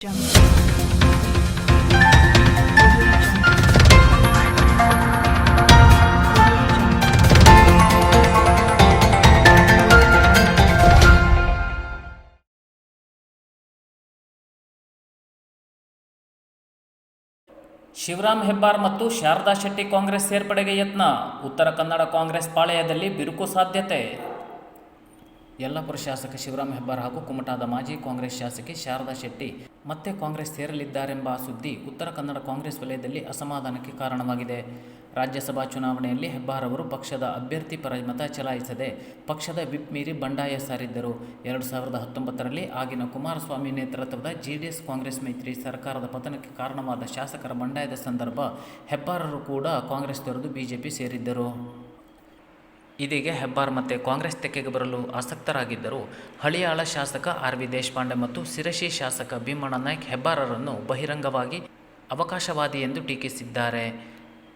ಶಿವರಾಮ್ ಹೆಬ್ಬಾರ್ ಮತ್ತು ಶಾರದಾ ಶೆಟ್ಟಿ ಕಾಂಗ್ರೆಸ್ ಸೇರ್ಪಡೆಗೆ ಯತ್ನ. ಉತ್ತರ ಕನ್ನಡ ಕಾಂಗ್ರೆಸ್ ಪಾಳೆಯದಲ್ಲಿ ಬಿರುಕು ಸಾಧ್ಯತೆ. ಯಲ್ಲಾಪುರ ಶಾಸಕ ಶಿವರಾಮ್ ಹೆಬ್ಬಾರ್ ಹಾಗೂ ಕುಮಟಾದ ಮಾಜಿ ಕಾಂಗ್ರೆಸ್ ಶಾಸಕಿ ಶಾರದಾ ಶೆಟ್ಟಿ ಮತ್ತೆ ಕಾಂಗ್ರೆಸ್ ಸೇರಲಿದ್ದಾರೆಂಬ ಸುದ್ದಿ ಉತ್ತರ ಕನ್ನಡ ಕಾಂಗ್ರೆಸ್ ವಲಯದಲ್ಲಿ ಅಸಮಾಧಾನಕ್ಕೆ ಕಾರಣವಾಗಿದೆ. ರಾಜ್ಯಸಭಾ ಚುನಾವಣೆಯಲ್ಲಿ ಹೆಬ್ಬಾರ್ ಅವರು ಪಕ್ಷದ ಅಭ್ಯರ್ಥಿ ಪರ ಮತ ಚಲಾಯಿಸದೆ ಪಕ್ಷದ ವಿಪ್ ಮೀರಿ ಬಂಡಾಯ ಸಾರಿದ್ದರು. 2019ರಲ್ಲಿ ಆಗಿನ ಕುಮಾರಸ್ವಾಮಿ ನೇತೃತ್ವದ ಜೆಡಿಎಸ್ ಕಾಂಗ್ರೆಸ್ ಮೈತ್ರಿ ಸರ್ಕಾರದ ಪತನಕ್ಕೆ ಕಾರಣವಾದ ಶಾಸಕರ ಬಂಡಾಯದ ಸಂದರ್ಭ ಹೆಬ್ಬಾರರು ಕೂಡ ಕಾಂಗ್ರೆಸ್ ತೊರೆದು ಬಿಜೆಪಿ ಸೇರಿದ್ದರು. ಇದೀಗ ಹೆಬ್ಬಾರ್ ಮತ್ತೆ ಕಾಂಗ್ರೆಸ್ ತೆಕ್ಕೆಗೆ ಬರಲು ಆಸಕ್ತರಾಗಿದ್ದರು. ಹಳಿಯಾಳ ಶಾಸಕ ಆರ್ ವಿ ದೇಶಪಾಂಡೆ ಮತ್ತು ಶಿರಸಿ ಶಾಸಕ ಭೀಮಣ್ಣ ನಾಯ್ಕ್ ಹೆಬ್ಬಾರರನ್ನು ಬಹಿರಂಗವಾಗಿ ಅವಕಾಶವಾದಿ ಎಂದು ಟೀಕಿಸಿದ್ದಾರೆ.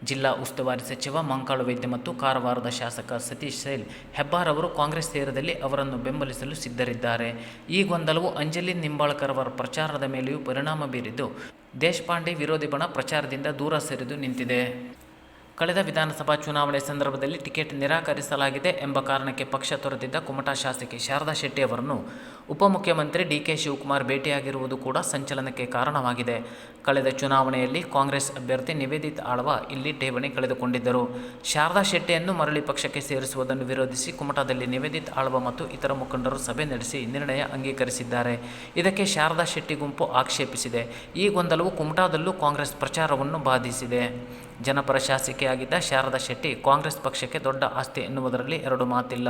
ಜಿಲ್ಲಾ ಉಸ್ತುವಾರಿ ಸಚಿವ ಮಂಕಾಳು ವೈದ್ಯ ಮತ್ತು ಕಾರವಾರದ ಶಾಸಕ ಸತೀಶ್ ಸೈಲ್ ಹೆಬ್ಬಾರ್ ಅವರು ಕಾಂಗ್ರೆಸ್ ಸೇರಿದಲ್ಲಿ ಅವರನ್ನು ಬೆಂಬಲಿಸಲು ಸಿದ್ಧರಿದ್ದಾರೆ. ಈ ಗೊಂದಲವು ಅಂಜಲಿ ನಿಂಬಾಳ್ಕರ್ ಅವರ ಪ್ರಚಾರದ ಮೇಲೆಯೂ ಪರಿಣಾಮ ಬೀರಿದ್ದು ದೇಶಪಾಂಡೆ ವಿರೋಧಿ ಬಣ ಪ್ರಚಾರದಿಂದ ದೂರ ಸರಿದು ನಿಂತಿದೆ. ಕಳೆದ ವಿಧಾನಸಭಾ ಚುನಾವಣೆ ಸಂದರ್ಭದಲ್ಲಿ ಟಿಕೆಟ್ ನಿರಾಕರಿಸಲಾಗಿದೆ ಎಂಬ ಕಾರಣಕ್ಕೆ ಪಕ್ಷ ತೊರೆದಿದ್ದ ಕುಮಟಾ ಶಾಸಕಿ ಶಾರದಾ ಶೆಟ್ಟಿ ಅವರನ್ನು ಉಪಮುಖ್ಯಮಂತ್ರಿ ಡಿ.ಕೆ. ಶಿವಕುಮಾರ್ ಭೇಟಿಯಾಗಿರುವುದು ಕೂಡ ಸಂಚಲನಕ್ಕೆ ಕಾರಣವಾಗಿದೆ. ಕಳೆದ ಚುನಾವಣೆಯಲ್ಲಿ ಕಾಂಗ್ರೆಸ್ ಅಭ್ಯರ್ಥಿ ನಿವೇದಿತಾ ಆಳ್ವ ಇಲ್ಲಿ ಠೇವಣಿ ಕಳೆದುಕೊಂಡಿದ್ದರು. ಶಾರದಾ ಶೆಟ್ಟಿಯನ್ನು ಮರಳಿ ಪಕ್ಷಕ್ಕೆ ಸೇರಿಸುವುದನ್ನು ವಿರೋಧಿಸಿ ಕುಮಟಾದಲ್ಲಿ ನಿವೇದಿತಾ ಆಳ್ವ ಮತ್ತು ಇತರ ಮುಖಂಡರು ಸಭೆ ನಡೆಸಿ ನಿರ್ಣಯ ಅಂಗೀಕರಿಸಿದ್ದಾರೆ. ಇದಕ್ಕೆ ಶಾರದಾ ಶೆಟ್ಟಿ ಗುಂಪು ಆಕ್ಷೇಪಿಸಿದೆ. ಈ ಗೊಂದಲವು ಕುಮಟಾದಲ್ಲೂ ಕಾಂಗ್ರೆಸ್ ಪ್ರಚಾರವನ್ನು ಬಾಧಿಸಿದೆ. ಜನಪರ ಶಾಸಕಿಯಾಗಿದ್ದ ಶಾರದಾ ಶೆಟ್ಟಿ ಕಾಂಗ್ರೆಸ್ ಪಕ್ಷಕ್ಕೆ ದೊಡ್ಡ ಆಸ್ತಿ ಎನ್ನುವುದರಲ್ಲಿ ಎರಡು ಮಾತಿಲ್ಲ.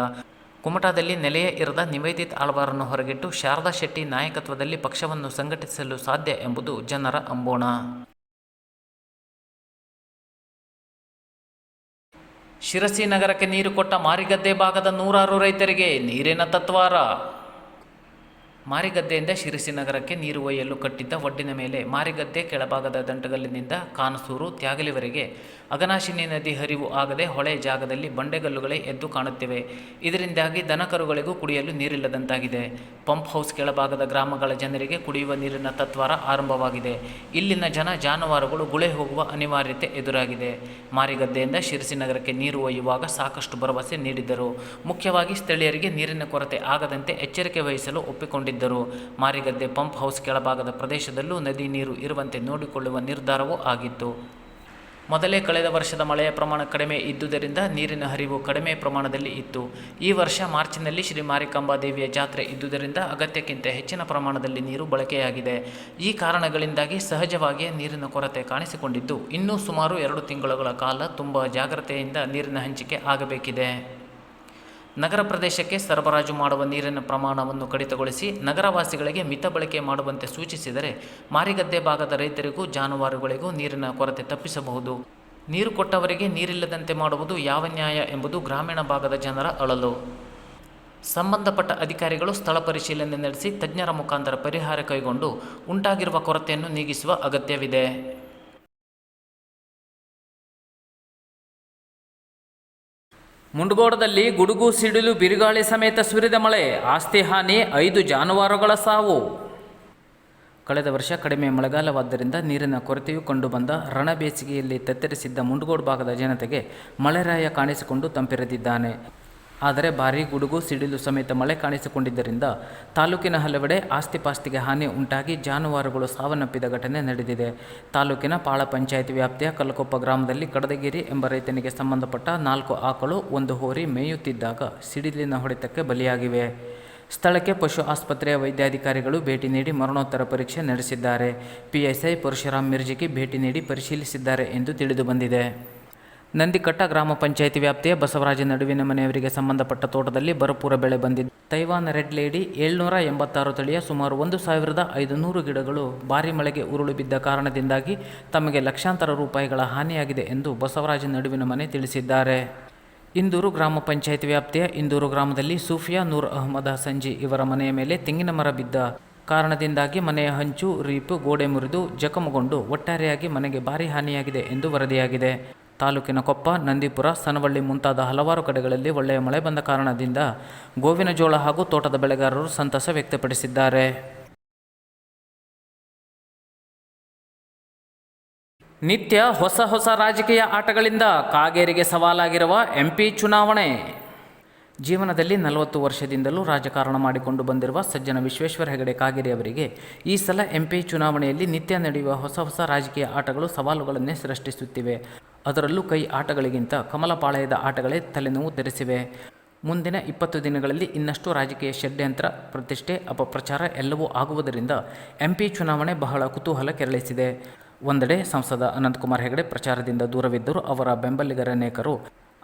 ಕುಮಟಾದಲ್ಲಿ ನೆಲೆಯೇ ಇರದ ನಿವೇದಿತಾ ಆಳ್ವರನ್ನು ಹೊರಗಿಟ್ಟು ಶಾರದಾ ಶೆಟ್ಟಿ ನಾಯಕತ್ವದಲ್ಲಿ ಪಕ್ಷವನ್ನು ಸಂಘಟಿಸಲು ಸಾಧ್ಯ ಎಂಬುದು ಜನರ ಅಂಬೋಣ. ಶಿರಸಿ ನಗರಕ್ಕೆ ನೀರು ಕೊಟ್ಟ ಮಾರಿಗದ್ದೆ ಭಾಗದ ನೂರಾರು ರೈತರಿಗೆ ನೀರಿನ ತತ್ವಾರ. ಮಾರಿಗದ್ದೆಯಿಂದ ಶಿರಸಿ ನಗರಕ್ಕೆ ನೀರು ಒಯ್ಯಲು ಕಟ್ಟಿದ್ದ ಒಡ್ಡಿನ ಮೇಲೆ ಮಾರಿಗದ್ದೆ ಕೆಳಭಾಗದ ದಂಟಗಲ್ಲಿನಿಂದ ಕಾನಸೂರು ತ್ಯಾಗಲಿವರೆಗೆ ಅಘನಾಶಿನಿ ನದಿ ಹರಿವು ಆಗದೆ ಹೊಳೆ ಜಾಗದಲ್ಲಿ ಬಂಡೆಗಲ್ಲುಗಳೇ ಎದ್ದು ಕಾಣುತ್ತಿವೆ. ಇದರಿಂದಾಗಿ ದನಕರುಗಳಿಗೂ ಕುಡಿಯಲು ನೀರಿಲ್ಲದಂತಾಗಿದೆ. ಪಂಪ್ ಹೌಸ್ ಕೆಳಭಾಗದ ಗ್ರಾಮಗಳ ಜನರಿಗೆ ಕುಡಿಯುವ ನೀರಿನ ತತ್ವಾರ ಆರಂಭವಾಗಿದೆ. ಇಲ್ಲಿನ ಜಾನುವಾರುಗಳು ಗುಳೆ ಹೋಗುವ ಅನಿವಾರ್ಯತೆ ಎದುರಾಗಿದೆ. ಮಾರಿಗದ್ದೆಯಿಂದ ಶಿರಸಿ ನಗರಕ್ಕೆ ನೀರು ಒಯ್ಯುವಾಗ ಸಾಕಷ್ಟು ಭರವಸೆ ನೀಡಿದ್ದರು. ಮುಖ್ಯವಾಗಿ ಸ್ಥಳೀಯರಿಗೆ ನೀರಿನ ಕೊರತೆ ಆಗದಂತೆ ಎಚ್ಚರಿಕೆ ವಹಿಸಲು ಒಪ್ಪಿಕೊಂಡಿದ್ದರು. ಮಾರಿಗದ್ದೆ ಪಂಪ್ ಹೌಸ್ ಕೆಳಭಾಗದ ಪ್ರದೇಶದಲ್ಲೂ ನದಿ ನೀರು ಇರುವಂತೆ ನೋಡಿಕೊಳ್ಳುವ ನಿರ್ಧಾರವೂ ಆಗಿತ್ತು. ಮೊದಲೇ ಕಳೆದ ವರ್ಷದ ಮಳೆಯ ಪ್ರಮಾಣ ಕಡಿಮೆ ಇದ್ದುದರಿಂದ ನೀರಿನ ಹರಿವು ಕಡಿಮೆ ಪ್ರಮಾಣದಲ್ಲಿ ಇತ್ತು. ಈ ವರ್ಷ ಮಾರ್ಚಿನಲ್ಲಿ ಶ್ರೀ ಮಾರಿಕಾಂಬಾ ದೇವಿಯ ಜಾತ್ರೆ ಇದ್ದುದರಿಂದ ಅಗತ್ಯಕ್ಕಿಂತ ಹೆಚ್ಚಿನ ಪ್ರಮಾಣದಲ್ಲಿ ನೀರು ಬಳಕೆಯಾಗಿದೆ. ಈ ಕಾರಣಗಳಿಂದಾಗಿ ಸಹಜವಾಗಿಯೇ ನೀರಿನ ಕೊರತೆ ಕಾಣಿಸಿಕೊಂಡಿದ್ದು ಇನ್ನೂ ಸುಮಾರು 2 ತಿಂಗಳುಗಳ ಕಾಲ ತುಂಬ ಜಾಗ್ರತೆಯಿಂದ ನೀರಿನ ಹಂಚಿಕೆ ಆಗಬೇಕಿದೆ. ನಗರ ಪ್ರದೇಶಕ್ಕೆ ಸರಬರಾಜು ಮಾಡುವ ನೀರಿನ ಪ್ರಮಾಣವನ್ನು ಕಡಿತಗೊಳಿಸಿ ನಗರವಾಸಿಗಳಿಗೆ ಮಿತ ಬಳಕೆ ಮಾಡುವಂತೆ ಸೂಚಿಸಿದರೆ ಮಾರಿಗದ್ದೆ ಭಾಗದ ರೈತರಿಗೂ ಜಾನುವಾರುಗಳಿಗೂ ನೀರಿನ ಕೊರತೆ ತಪ್ಪಿಸಬಹುದು. ನೀರು ಕೊಟ್ಟವರಿಗೆ ನೀರಿಲ್ಲದಂತೆ ಮಾಡುವುದು ಯಾವ ನ್ಯಾಯ ಎಂಬುದು ಗ್ರಾಮೀಣ ಭಾಗದ ಜನರ ಅಳಲು. ಸಂಬಂಧಪಟ್ಟ ಅಧಿಕಾರಿಗಳು ಸ್ಥಳ ಪರಿಶೀಲನೆ ನಡೆಸಿ ತಜ್ಞರ ಮುಖಾಂತರ ಪರಿಹಾರ ಕೈಗೊಂಡು ಉಂಟಾಗಿರುವ ಕೊರತೆಯನ್ನು ನೀಗಿಸುವ ಅಗತ್ಯವಿದೆ. ಮುಂಡಗೋಡದಲ್ಲಿ ಗುಡುಗು ಸಿಡಿಲು ಬಿರುಗಾಳಿ ಸಮೇತ ಸುರಿದ ಮಳೆ, ಆಸ್ತಿ ಹಾನಿ, 5 ಜಾನುವಾರುಗಳ ಸಾವು. ಕಳೆದ ವರ್ಷ ಕಡಿಮೆ ಮಳೆಗಾಲವಾದ್ದರಿಂದ ನೀರಿನ ಕೊರತೆಯೂ ಕಂಡುಬಂದ ರಣಬೇಸಿಗೆಯಲ್ಲಿ ತತ್ತರಿಸಿದ್ದ ಮುಂಡಗೋಡ ಭಾಗದ ಜನತೆಗೆ ಮಳೆರಾಯ ಕಾಣಿಸಿಕೊಂಡು ತಂಪೆರೆದಿದ್ದಾನೆ. ಆದರೆ ಭಾರೀ ಗುಡುಗು ಸಿಡಿಲು ಸಮೇತ ಮಳೆ ಕಾಣಿಸಿಕೊಂಡಿದ್ದರಿಂದ ತಾಲೂಕಿನ ಹಲವೆಡೆ ಆಸ್ತಿಪಾಸ್ತಿಗೆ ಹಾನಿ ಉಂಟಾಗಿ ಜಾನುವಾರುಗಳು ಸಾವನ್ನಪ್ಪಿದ ಘಟನೆ ನಡೆದಿದೆ. ತಾಲೂಕಿನ ಪಾಳ ಪಂಚಾಯಿತಿ ವ್ಯಾಪ್ತಿಯ ಕಲ್ಲಕೊಪ್ಪ ಗ್ರಾಮದಲ್ಲಿ ಕಡದಗಿರಿ ಎಂಬ ರೈತನಿಗೆ ಸಂಬಂಧಪಟ್ಟ 4 ಆಕಳು, 1 ಹೋರಿ ಮೇಯುತ್ತಿದ್ದಾಗ ಸಿಡಿಲಿನ ಹೊಡೆತಕ್ಕೆ ಬಲಿಯಾಗಿವೆ. ಸ್ಥಳಕ್ಕೆ ಪಶು ಆಸ್ಪತ್ರೆಯ ವೈದ್ಯಾಧಿಕಾರಿಗಳು ಭೇಟಿ ನೀಡಿ ಮರಣೋತ್ತರ ಪರೀಕ್ಷೆ ನಡೆಸಿದ್ದಾರೆ. ಪಿಎಸ್ಐ ಪರಶುರಾಮ್ ಮಿರ್ಜಿಗಿ ಭೇಟಿ ನೀಡಿ ಪರಿಶೀಲಿಸಿದ್ದಾರೆ ಎಂದು ತಿಳಿದುಬಂದಿದೆ. ನಂದಿಕಟ್ಟ ಗ್ರಾಮ ಪಂಚಾಯಿತಿ ವ್ಯಾಪ್ತಿಯ ಬಸವರಾಜ ನಡುವಿನ ಮನೆಯವರಿಗೆ ಸಂಬಂಧಪಟ್ಟ ತೋಟದಲ್ಲಿ ಭರಪೂರ ಬೆಳೆ ಬಂದಿದ್ದು ತೈವಾನ್ ರೆಡ್ ಲೇಡಿ 786 ತಳಿಯ ಸುಮಾರು 1500 ಗಿಡಗಳು ಭಾರೀ ಮಳೆಗೆ ಉರುಳು ಬಿದ್ದ ಕಾರಣದಿಂದಾಗಿ ತಮಗೆ ಲಕ್ಷಾಂತರ ರೂಪಾಯಿಗಳ ಹಾನಿಯಾಗಿದೆ ಎಂದು ಬಸವರಾಜ ನಡುವಿನ ಮನೆ ತಿಳಿಸಿದ್ದಾರೆ. ಇಂದೂರು ಗ್ರಾಮ ಪಂಚಾಯಿತಿ ವ್ಯಾಪ್ತಿಯ ಇಂದೂರು ಗ್ರಾಮದಲ್ಲಿ ಸೂಫಿಯಾ ನೂರ್ ಅಹಮದ್ ಸಂಜಿ ಇವರ ಮನೆಯ ಮೇಲೆ ತೆಂಗಿನ ಮರ ಬಿದ್ದ ಕಾರಣದಿಂದಾಗಿ ಮನೆಯ ಹಂಚು, ರೀಪು, ಗೋಡೆ ಮುರಿದು ಜಖಮಗೊಂಡು ಒಟ್ಟಾರೆಯಾಗಿ ಮನೆಗೆ ಭಾರೀ ಹಾನಿಯಾಗಿದೆ ಎಂದು ವರದಿಯಾಗಿದೆ. ತಾಲೂಕಿನ ಕೊಪ್ಪ, ನಂದಿಪುರ, ಸನವಳ್ಳಿ ಮುಂತಾದ ಹಲವಾರು ಕಡೆಗಳಲ್ಲಿ ಒಳ್ಳೆಯ ಮಳೆ ಬಂದ ಕಾರಣದಿಂದ ಗೋವಿನ ಜೋಳ ಹಾಗೂ ತೋಟದ ಬೆಳೆಗಾರರು ಸಂತಸ ವ್ಯಕ್ತಪಡಿಸಿದ್ದಾರೆ. ನಿತ್ಯ ಹೊಸ ರಾಜಕೀಯ ಆಟಗಳಿಂದ ಕಾಗೇರಿಗೆ ಸವಾಲಾಗಿರುವ MP ಚುನಾವಣೆ. ಜೀವನದಲ್ಲಿ 40 ವರ್ಷದಿಂದಲೂ ರಾಜಕಾರಣ ಮಾಡಿಕೊಂಡು ಬಂದಿರುವ ಸಜ್ಜನ ವಿಶ್ವೇಶ್ವರ ಹೆಗಡೆ ಕಾಗೇರಿ ಅವರಿಗೆ ಈ ಸಲ MP ಚುನಾವಣೆಯಲ್ಲಿ ನಿತ್ಯ ನಡೆಯುವ ಹೊಸ ರಾಜಕೀಯ ಆಟಗಳು ಸವಾಲುಗಳನ್ನೇ ಸೃಷ್ಟಿಸುತ್ತಿವೆ. ಅದರಲ್ಲೂ ಕೈ ಆಟಗಳಿಗಿಂತ ಕಮಲಪಾಳ್ಯದ ಆಟಗಳೇ ತಲೆನೋವು ತರಿಸಿವೆ. ಮುಂದಿನ 20 ದಿನಗಳಲ್ಲಿ ಇನ್ನಷ್ಟು ರಾಜಕೀಯ ಷಡ್ಯಂತ್ರ, ಪ್ರತಿಷ್ಠೆ, ಅಪಪ್ರಚಾರ ಎಲ್ಲವೂ ಆಗುವುದರಿಂದ MP ಚುನಾವಣೆ ಬಹಳ ಕುತೂಹಲ ಕೆರಳಿಸಿದೆ. ಒಂದೆಡೆ ಸಂಸದ ಅನಂತಕುಮಾರ್ ಹೆಗಡೆ ಪ್ರಚಾರದಿಂದ ದೂರವಿದ್ದರೂ ಅವರ ಬೆಂಬಲಿಗರನೇಕರು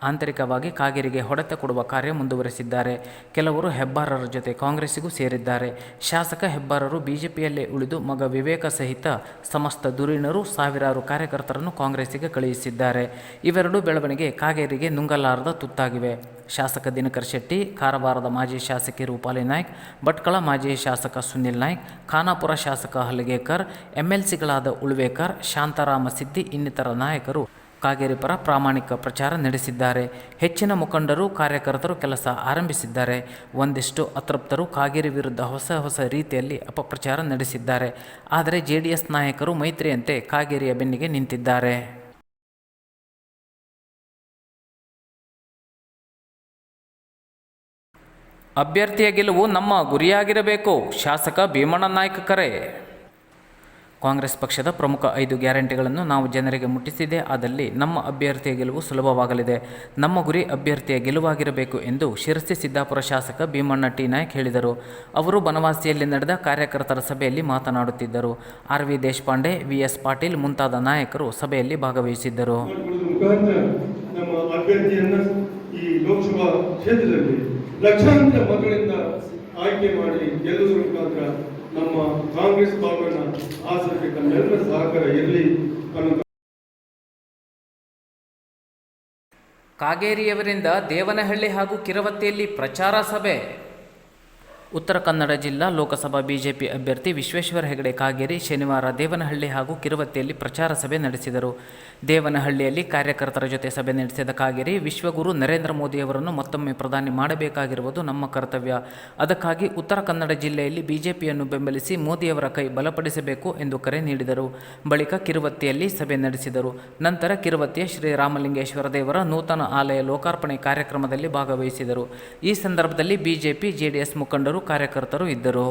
ಆಂತರಿಕವಾಗಿ ಕಾಗೇರಿಗೆ ಹೊಡೆತ ಕೊಡುವ ಕಾರ್ಯ ಮುಂದುವರೆಸಿದ್ದಾರೆ. ಕೆಲವರು ಹೆಬ್ಬಾರರ ಜೊತೆ ಕಾಂಗ್ರೆಸ್ಸಿಗೂ ಸೇರಿದ್ದಾರೆ. ಶಾಸಕ ಹೆಬ್ಬಾರರು ಬಿಜೆಪಿಯಲ್ಲೇ ಉಳಿದು ಮಗ ವಿವೇಕ ಸಹಿತ ಸಮಸ್ತ ಧುರೀಣರು ಸಾವಿರಾರು ಕಾರ್ಯಕರ್ತರನ್ನು ಕಾಂಗ್ರೆಸ್ಸಿಗೆ ಕಳುಹಿಸಿದ್ದಾರೆ. ಇವೆರಡೂ ಬೆಳವಣಿಗೆ ಕಾಗೇರಿಗೆ ನುಂಗಲಾರದ ತುತ್ತಾಗಿವೆ. ಶಾಸಕ ದಿನಕರ್ ಶೆಟ್ಟಿ, ಕಾರವಾರದ ಮಾಜಿ ಶಾಸಕಿ ರೂಪಾಲಿ ನಾಯ್ಕ್, ಭಟ್ಕಳ ಮಾಜಿ ಶಾಸಕ ಸುನಿಲ್ ನಾಯ್ಕ್, ಖಾನಾಪುರ ಶಾಸಕ ಹಲಗೇಕರ್, MLCಗಳಾದ ಉಳ್ವೇಕರ್, ಶಾಂತಾರಾಮ ಸಿದ್ದಿ ಇನ್ನಿತರ ನಾಯಕರು ಕಾಗೇರಿ ಪರ ಪ್ರಾಮಾಣಿಕ ಪ್ರಚಾರ ನಡೆಸಿದ್ದಾರೆ. ಹೆಚ್ಚಿನ ಮುಖಂಡರು, ಕಾರ್ಯಕರ್ತರು ಕೆಲಸ ಆರಂಭಿಸಿದ್ದಾರೆ. ಒಂದಿಷ್ಟು ಅತೃಪ್ತರು ಕಾಗೇರಿ ವಿರುದ್ಧ ಹೊಸ ರೀತಿಯಲ್ಲಿ ಅಪಪ್ರಚಾರ ನಡೆಸಿದ್ದಾರೆ. ಆದರೆ JDS ನಾಯಕರು ಮೈತ್ರಿಯಂತೆ ಕಾಗೇರಿಯ ಬೆನ್ನಿಗೆ ನಿಂತಿದ್ದಾರೆ. ಅಭ್ಯರ್ಥಿಯ ಗೆಲುವು ನಮ್ಮ ಗುರಿಯಾಗಿರಬೇಕು, ಶಾಸಕ ಭೀಮಣ್ಣ ನಾಯ್ಕ ಕರೆ. ಕಾಂಗ್ರೆಸ್ ಪಕ್ಷದ ಪ್ರಮುಖ 5 ಗ್ಯಾರಂಟಿಗಳನ್ನು ನಾವು ಜನರಿಗೆ ಮುಟ್ಟಿಸಿದೇ ಆದಲ್ಲಿ ನಮ್ಮ ಅಭ್ಯರ್ಥಿಯ ಗೆಲುವು ಸುಲಭವಾಗಲಿದೆ. ನಮ್ಮ ಗುರಿ ಅಭ್ಯರ್ಥಿಯ ಗೆಲುವಾಗಿರಬೇಕು ಎಂದು ಶಿರಸಿ ಸಿದ್ದಾಪುರ ಶಾಸಕ ಭೀಮಣ್ಣ ಟಿ ನಾಯ್ಕ್ ಹೇಳಿದರು. ಅವರು ಬನವಾಸಿಯಲ್ಲಿ ನಡೆದ ಕಾರ್ಯಕರ್ತರ ಸಭೆಯಲ್ಲಿ ಮಾತನಾಡುತ್ತಿದ್ದರು. RV ದೇಶಪಾಂಡೆ, VS ಪಾಟೀಲ್ ಮುಂತಾದ ನಾಯಕರು ಸಭೆಯಲ್ಲಿ ಭಾಗವಹಿಸಿದ್ದರು. ನಮ್ಮ ಅಭ್ಯರ್ಥಿಯನ್ನು ಈ ಲೋಕಸಭಾ ಕ್ಷೇತ್ರದಲ್ಲಿ ಲಕ್ಷಾಂತರ ಮತಗಳಿಂದ ಆಯ್ಕೆ ಮಾಡಿ ಗೆಲ್ಲುವುದರ ಮುಖಾಂತರ ನಮ್ಮ ಕಾಂಗ್ರೆಸ್ ಭಾಗವನ್ನು ಆಸಕ್ಕೆ ತಮ್ಮೆಲ್ಲರ ಸಹಕಾರ ಇರಲಿ ಅನ್ನೋ. ಕಾಗೇರಿಯವರಿಂದ ದೇವನಹಳ್ಳಿ ಹಾಗೂ ಕಿರವತ್ತಿಯಲ್ಲಿ ಪ್ರಚಾರ ಸಭೆ. ಉತ್ತರ ಕನ್ನಡ ಜಿಲ್ಲಾ ಲೋಕಸಭಾ ಬಿಜೆಪಿ ಅಭ್ಯರ್ಥಿ ವಿಶ್ವೇಶ್ವರ ಹೆಗಡೆ ಕಾಗೇರಿ ಶನಿವಾರ ದೇವನಹಳ್ಳಿ ಹಾಗೂ ಕಿರವತ್ತಿಯಲ್ಲಿ ಪ್ರಚಾರ ಸಭೆ ನಡೆಸಿದರು. ದೇವನಹಳ್ಳಿಯಲ್ಲಿ ಕಾರ್ಯಕರ್ತರ ಜೊತೆ ಸಭೆ ನಡೆಸಿದ ಕಾಗೇರಿ, ವಿಶ್ವಗುರು ನರೇಂದ್ರ ಮೋದಿಯವರನ್ನು ಮತ್ತೊಮ್ಮೆ ಪ್ರಧಾನಿ ಮಾಡಬೇಕಾಗಿರುವುದು ನಮ್ಮ ಕರ್ತವ್ಯ. ಅದಕ್ಕಾಗಿ ಉತ್ತರ ಕನ್ನಡ ಜಿಲ್ಲೆಯಲ್ಲಿ ಬಿಜೆಪಿಯನ್ನು ಬೆಂಬಲಿಸಿ ಮೋದಿಯವರ ಕೈ ಬಲಪಡಿಸಬೇಕು ಎಂದು ಕರೆ ನೀಡಿದರು. ಬಳಿಕ ಕಿರವತ್ತಿಯಲ್ಲಿ ಸಭೆ ನಡೆಸಿದರು. ನಂತರ ಕಿರವತ್ತಿಯ ಶ್ರೀರಾಮಲಿಂಗೇಶ್ವರ ದೇವರ ನೂತನ ಆಲಯ ಲೋಕಾರ್ಪಣೆ ಕಾರ್ಯಕ್ರಮದಲ್ಲಿ ಭಾಗವಹಿಸಿದರು. ಈ ಸಂದರ್ಭದಲ್ಲಿ ಬಿಜೆಪಿ, JDS ಮುಖಂಡರು, ಕಾರ್ಯಕರ್ತರು ಇದ್ದರು.